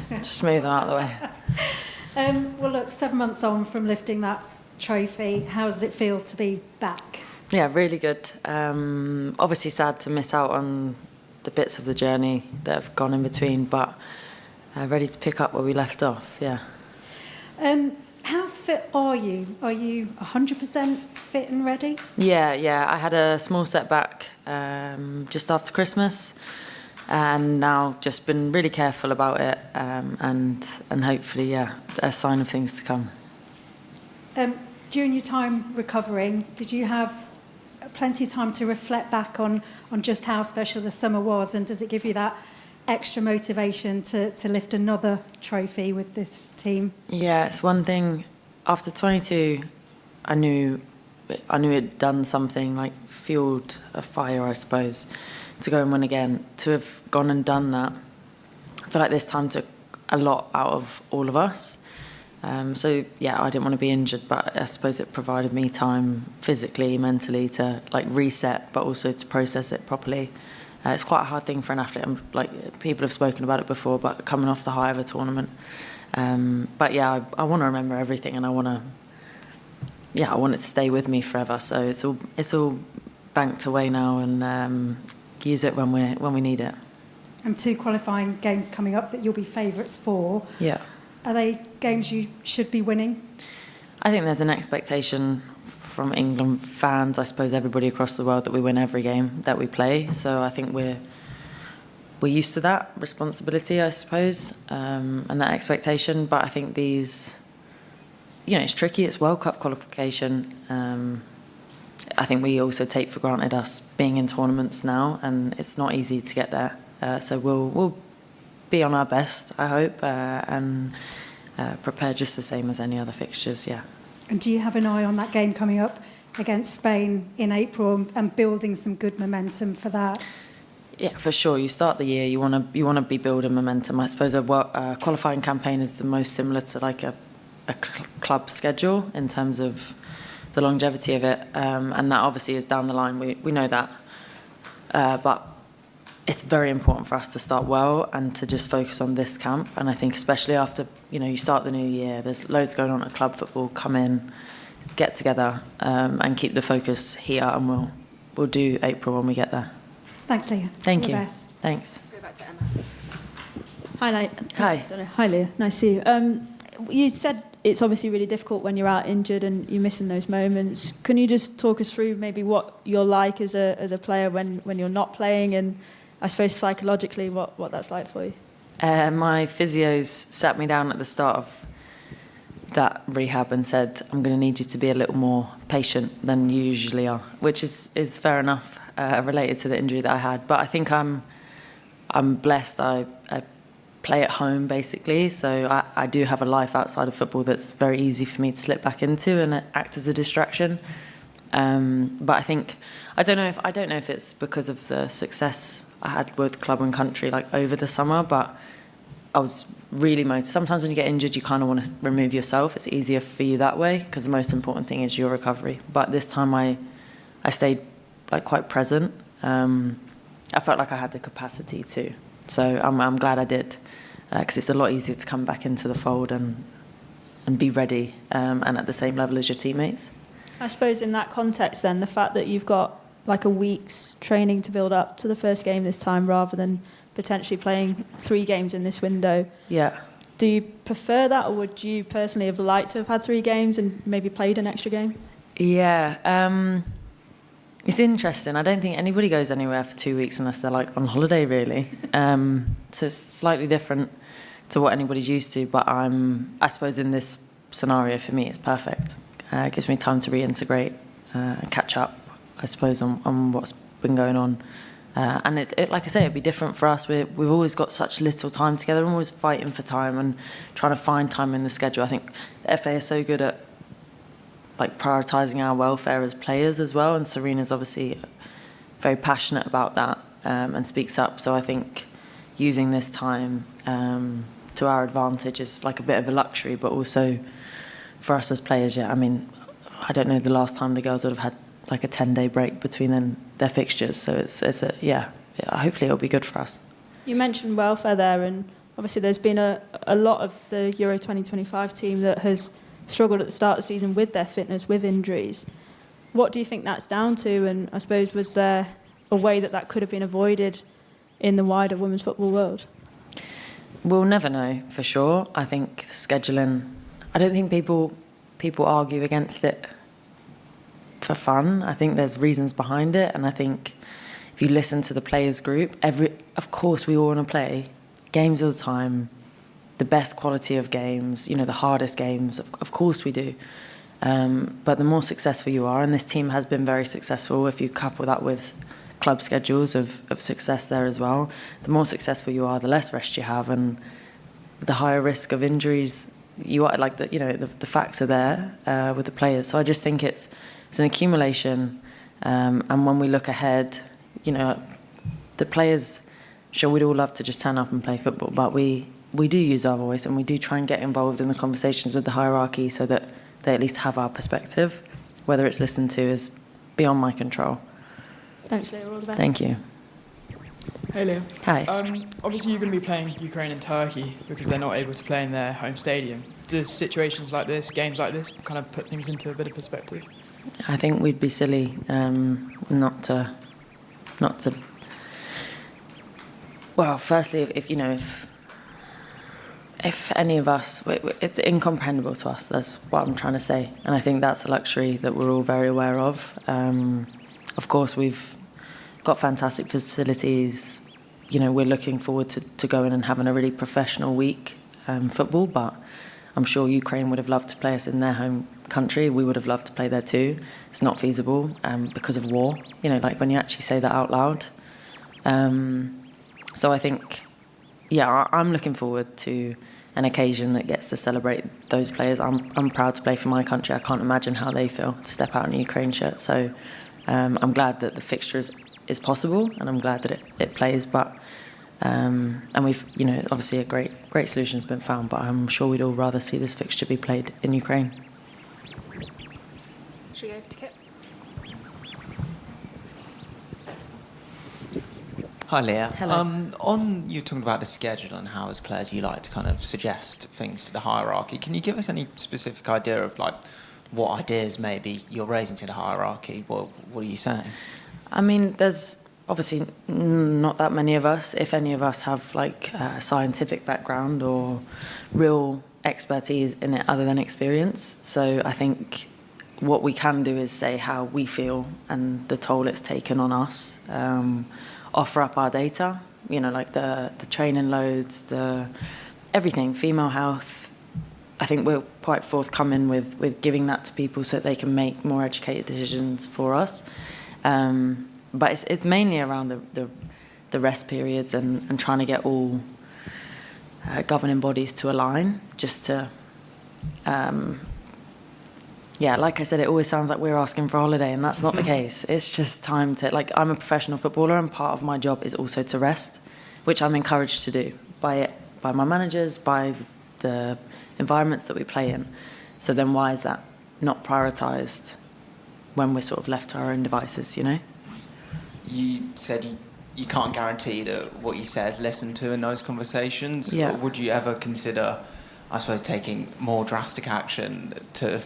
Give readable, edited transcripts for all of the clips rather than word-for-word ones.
Just move them out of the way. Well, look, 7 months on from lifting that trophy, how does it feel to be back? Yeah, really good. Obviously sad to miss out on the bits of the journey that have gone in between, but ready to pick up where we left off, yeah. How fit are you? Are you 100% fit and ready? Yeah. I had a small setback just after Christmas, and now just been really careful about it, and hopefully, a sign of things to come. During your time recovering, did you have plenty of time to reflect back on just how special the summer was, and does it give you that extra motivation to lift another trophy with this team? Yeah, it's one thing. After 22, I knew it'd done something, like fueled a fire, I suppose, to go and win again. To have gone and done that, I feel like this time took a lot out of all of us. So yeah, I didn't want to be injured, but I suppose it provided me time physically, mentally to like reset, but also to process it properly. It's quite a hard thing for an athlete. People have spoken about it before, but coming off the high of a tournament. But yeah, I want to remember everything, and I want it to stay with me forever. So it's all banked away now, and use it when we need it. And 2 qualifying games coming up that you'll be favourites for. Yeah. Are they games you should be winning? I think there's an expectation from England fans, I suppose everybody across the world, that we win every game that we play. So I think we're used to that responsibility, I suppose, and that expectation. But I think these, it's tricky. It's World Cup qualification. I think we also take for granted us being in tournaments now, and it's not easy to get there. So we'll be on our best, I hope, and prepare just the same as any other fixtures, yeah. And do you have an eye on that game coming up against Spain in April and building some good momentum for that? Yeah, for sure. You start the year, you want to be building momentum. I suppose a qualifying campaign is the most similar to like a club schedule in terms of the longevity of it, and that obviously is down the line. We know that, but it's very important for us to start well and to just focus on this camp. And I think especially after, you start the new year, there's loads going on at club football. Come in, get together, and keep the focus here, and we'll do April when we get there. Thanks, Leah. Thank you. All the best. Thanks. Go back to Emma. Hi, Leah. Hi. Hi, Leah. Nice to see you. You said it's obviously really difficult when you're out injured and you're missing those moments. Can you just talk us through maybe what you're like as a player when you're not playing, and I suppose psychologically what that's like for you? My physios sat me down at the start of that rehab and said, I'm going to need you to be a little more patient than you usually are, which is fair enough, related to the injury that I had. But I think I'm blessed. I play at home, basically, so I do have a life outside of football that's very easy for me to slip back into and act as a distraction. But I think I don't know if it's because of the success I had with club and country like over the summer, but I was really motivated. Sometimes when you get injured, you kind of want to remove yourself. It's easier for you that way because the most important thing is your recovery. But this time I stayed like quite present. I felt like I had the capacity to, so I'm glad I did, because it's a lot easier to come back into the fold and be ready, and at the same level as your teammates. I suppose in that context then, the fact that you've got like a week's training to build up to the first game this time rather than potentially playing 3 games in this window. Yeah. Do you prefer that, or would you personally have liked to have had 3 games and maybe played an extra game? Yeah. It's interesting. I don't think anybody goes anywhere for 2 weeks unless they're like on holiday, really. So it's slightly different to what anybody's used to, but I suppose in this scenario for me it's perfect. It gives me time to reintegrate and catch up, I suppose, on what's been going on. And it like I say, it'd be different for us. We've always got such little time together, and we're always fighting for time and trying to find time in the schedule. I think the FA is so good at like prioritising our welfare as players as well, and Serena's obviously very passionate about that, and speaks up. So I think using this time to our advantage is like a bit of a luxury, but also for us as players, yeah. I mean, I don't know the last time the girls would have had like a 10-day break between their fixtures, so it's hopefully it'll be good for us. You mentioned welfare there, and obviously there's been a lot of the Euro 2025 team that has struggled at the start of the season with their fitness, with injuries. What do you think that's down to? And I suppose, was there a way that could have been avoided in the wider women's football world? We'll never know for sure. I think scheduling, I don't think people argue against it for fun. I think there's reasons behind it, and I think if you listen to the players group, of course we all want to play games all the time, the best quality of games, the hardest games, of course we do. But the more successful you are, and this team has been very successful, if you couple that with club schedules of success there as well, the more successful you are, the less rest you have, and the higher risk of injuries you are. Like the facts are there with the players. So I just think it's an accumulation, and when we look ahead, the players, sure, we'd all love to just turn up and play football, but we do use our voice, and we do try and get involved in the conversations with the hierarchy so that they at least have our perspective. Whether it's listened to is beyond my control. Thanks, Leah. All the best. Thank you. Hey, Leah. Hi. Obviously, you're going to be playing Ukraine and Turkey because they're not able to play in their home stadium. Do situations like this, games like this, kind of put things into a bit of perspective? I think we'd be silly not to. Well, firstly, if any of us, it's incomprehensible to us. That's what I'm trying to say, and I think that's a luxury that we're all very aware of. Of course, we've got fantastic facilities. We're looking forward to going and having a really professional week football, but I'm sure Ukraine would have loved to play us in their home country. We would have loved to play there too. It's not feasible because of war, like when you actually say that out loud. So I think, I'm looking forward to an occasion that gets to celebrate those players. I'm proud to play for my country. I can't imagine how they feel to step out in a Ukraine shirt. So I'm glad that the fixture is possible, and I'm glad that it plays. But and we've, obviously a great solution has been found. But I'm sure we'd all rather see this fixture be played in Ukraine. Should we go to Kit? Hi, Leah. Hello. You're talking about the schedule and how, as players, you like to kind of suggest things to the hierarchy. Can you give us any specific idea of what ideas maybe you're raising to the hierarchy? What are you saying? I mean, there's obviously not that many of us. If any of us have a scientific background or real expertise in it other than experience. So I think what we can do is say how we feel and the toll it's taken on us. Offer up our data, the training loads, everything, female health. I think we're quite forthcoming with giving that to people so that they can make more educated decisions for us. But it's mainly around the rest periods and trying to get all governing bodies to align, just to like I said, it always sounds like we're asking for a holiday, and that's not the case. It's just time to, I'm a professional footballer, and part of my job is also to rest, which I'm encouraged to do by my managers, by the environments that we play in. So then why is that not prioritised when we're sort of left to our own devices, You said you can't guarantee that what you say is listened to in those conversations. Yeah. Would you ever consider, I suppose, taking more drastic action to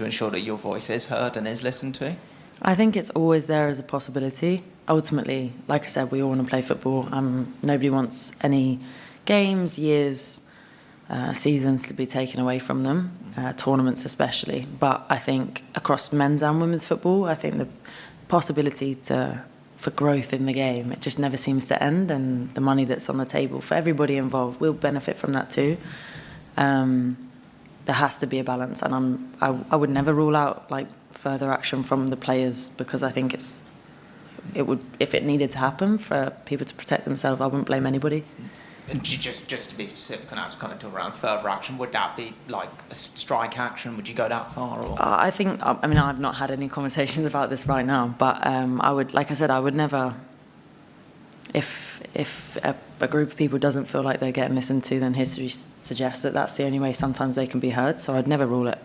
ensure that your voice is heard and is listened to? I think it's always there as a possibility. Ultimately, like I said, we all want to play football. Nobody wants any games, years, seasons to be taken away from them, tournaments especially. But I think across men's and women's football, I think the possibility for growth in the game, it just never seems to end, and the money that's on the table for everybody involved will benefit from that too. There has to be a balance, and I would never rule out further action from the players, because I think it would, if it needed to happen for people to protect themselves, I wouldn't blame anybody. And just to be specific, and I was kind of talking around further action, would that be a strike action? Would you go that far? Or? I think, I've not had any conversations about this right now, but I would, like I said, I would never, if a group of people doesn't feel like they're getting listened to, then history suggests that that's the only way sometimes they can be heard. So I'd never rule it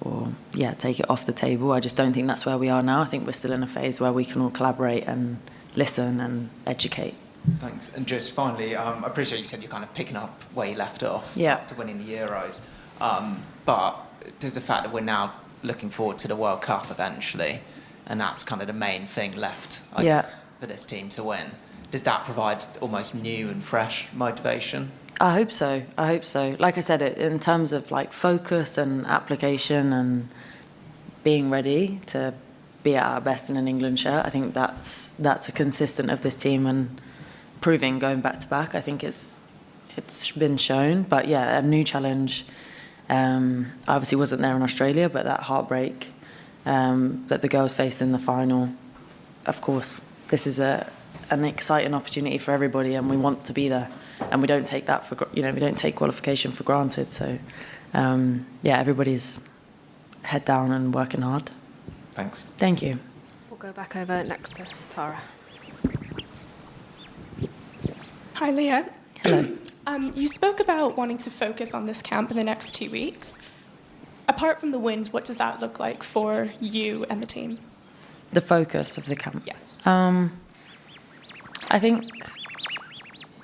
or take it off the table. I just don't think that's where we are now. I think we're still in a phase where we can all collaborate and listen and educate. Thanks. And just finally, I appreciate you said you're kind of picking up where you left off Yeah. after winning the Euros. But does the fact that we're now looking forward to the World Cup eventually, and that's kind of the main thing left, I guess, for this team to win, does that provide almost new and fresh motivation? I hope so. I hope so. Like I said, in terms of like focus and application and being ready to be at our best in an England shirt, I think that's a consistent of this team and proving going back to back. I think it's been shown. But yeah, a new challenge. I obviously wasn't there in Australia, but that heartbreak that the girls faced in the final, of course, this is an exciting opportunity for everybody, and we want to be there. And we don't take that we don't take qualification for granted. So, yeah, everybody's head down and working hard. Thanks. Thank you. We'll go back over next to Tara. Hi, Leah. Hello. You spoke about wanting to focus on this camp in the next 2 weeks. Apart from the wins, what does that look like for you and the team? The focus of the camp. Yes. I think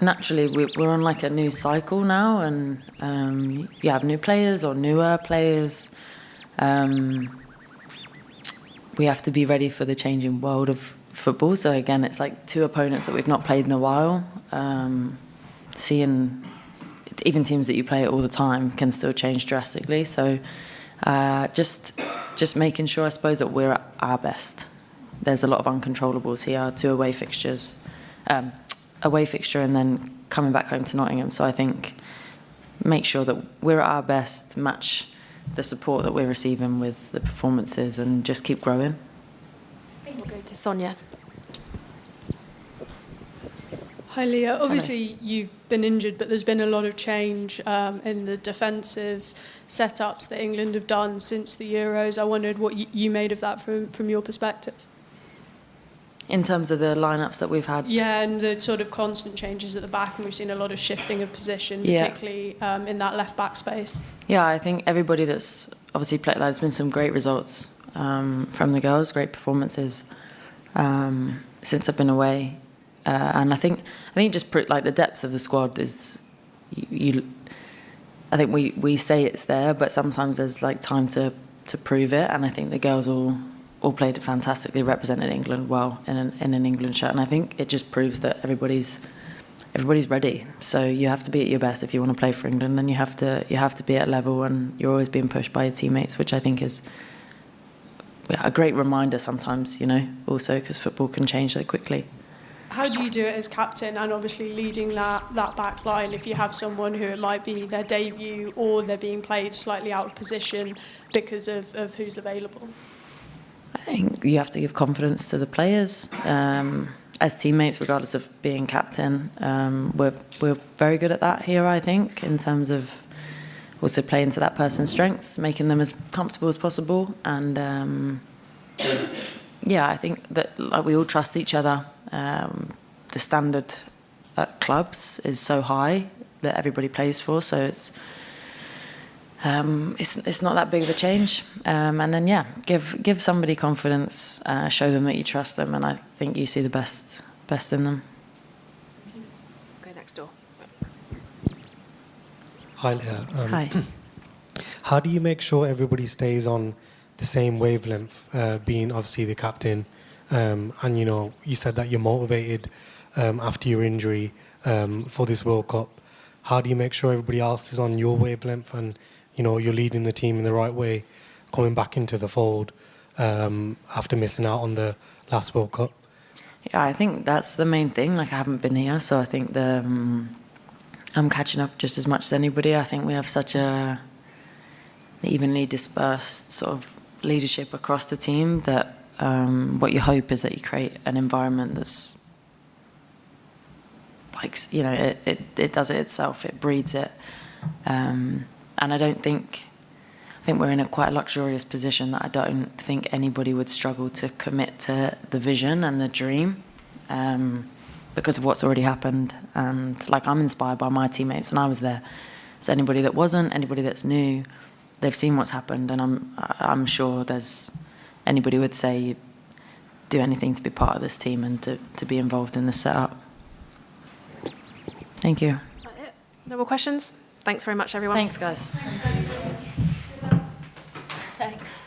naturally we're on like a new cycle now, and you have new players or newer players. We have to be ready for the changing world of football. So again, it's like two opponents that we've not played in a while. Seeing even teams that you play all the time can still change drastically. So just making sure, I suppose, that we're at our best. There's a lot of uncontrollables here. 2 away fixtures, away fixture, and then coming back home to Nottingham. So I think make sure that we're at our best, match the support that we're receiving with the performances, and just keep growing. We'll go to Sonia. Hi, Leah. Obviously, you've been injured, but there's been a lot of change in the defensive setups that England have done since the Euros. I wondered what you made of that from your perspective. In terms of the lineups that we've had? Yeah, and the sort of constant changes at the back, and we've seen a lot of shifting of position, particularly in that left-back space. Yeah, I think everybody that's obviously played, there's been some great results from the girls, great performances since I've been away. And I think just like the depth of the squad is, I think we say it's there, but sometimes there's like time to prove it. And I think the girls all played fantastically, represented England well in an England shirt. And I think it just proves that everybody's ready. So you have to be at your best if you want to play for England, and you have to be at level, and you're always being pushed by your teammates, which I think is a great reminder sometimes, also because football can change so quickly. How do you do it as captain and obviously leading that back line if you have someone who it might be their debut or they're being played slightly out of position because of who's available? I think you have to give confidence to the players. As teammates, regardless of being captain, we're very good at that here, I think, in terms of also playing to that person's strengths, making them as comfortable as possible. And I think that we all trust each other. The standard at clubs is so high that everybody plays for, so it's not that big of a change. And then give somebody confidence, show them that you trust them, and I think you see the best in them. Go next door. Hi, Leah. Hi. How do you make sure everybody stays on the same wavelength, being obviously the captain, and you said that you're motivated after your injury for this World Cup. How do you make sure everybody else is on your wavelength and you're leading the team in the right way, coming back into the fold after missing out on the last World Cup? Yeah, I think that's the main thing. Like, I haven't been here, so I think I'm catching up just as much as anybody. I think we have such a evenly dispersed sort of leadership across the team that what you hope is that you create an environment that's like, it does it itself, it breeds it. And I think we're in quite a luxurious position that I don't think anybody would struggle to commit to the vision and the dream because of what's already happened. And like, I'm inspired by my teammates, and I was there. So anybody that wasn't, anybody that's new, they've seen what's happened, and I'm sure there's anybody would say you do anything to be part of this team and to be involved in the setup. Thank you. Is that it? No more questions? Thanks very much, everyone. Thanks, guys. Thanks.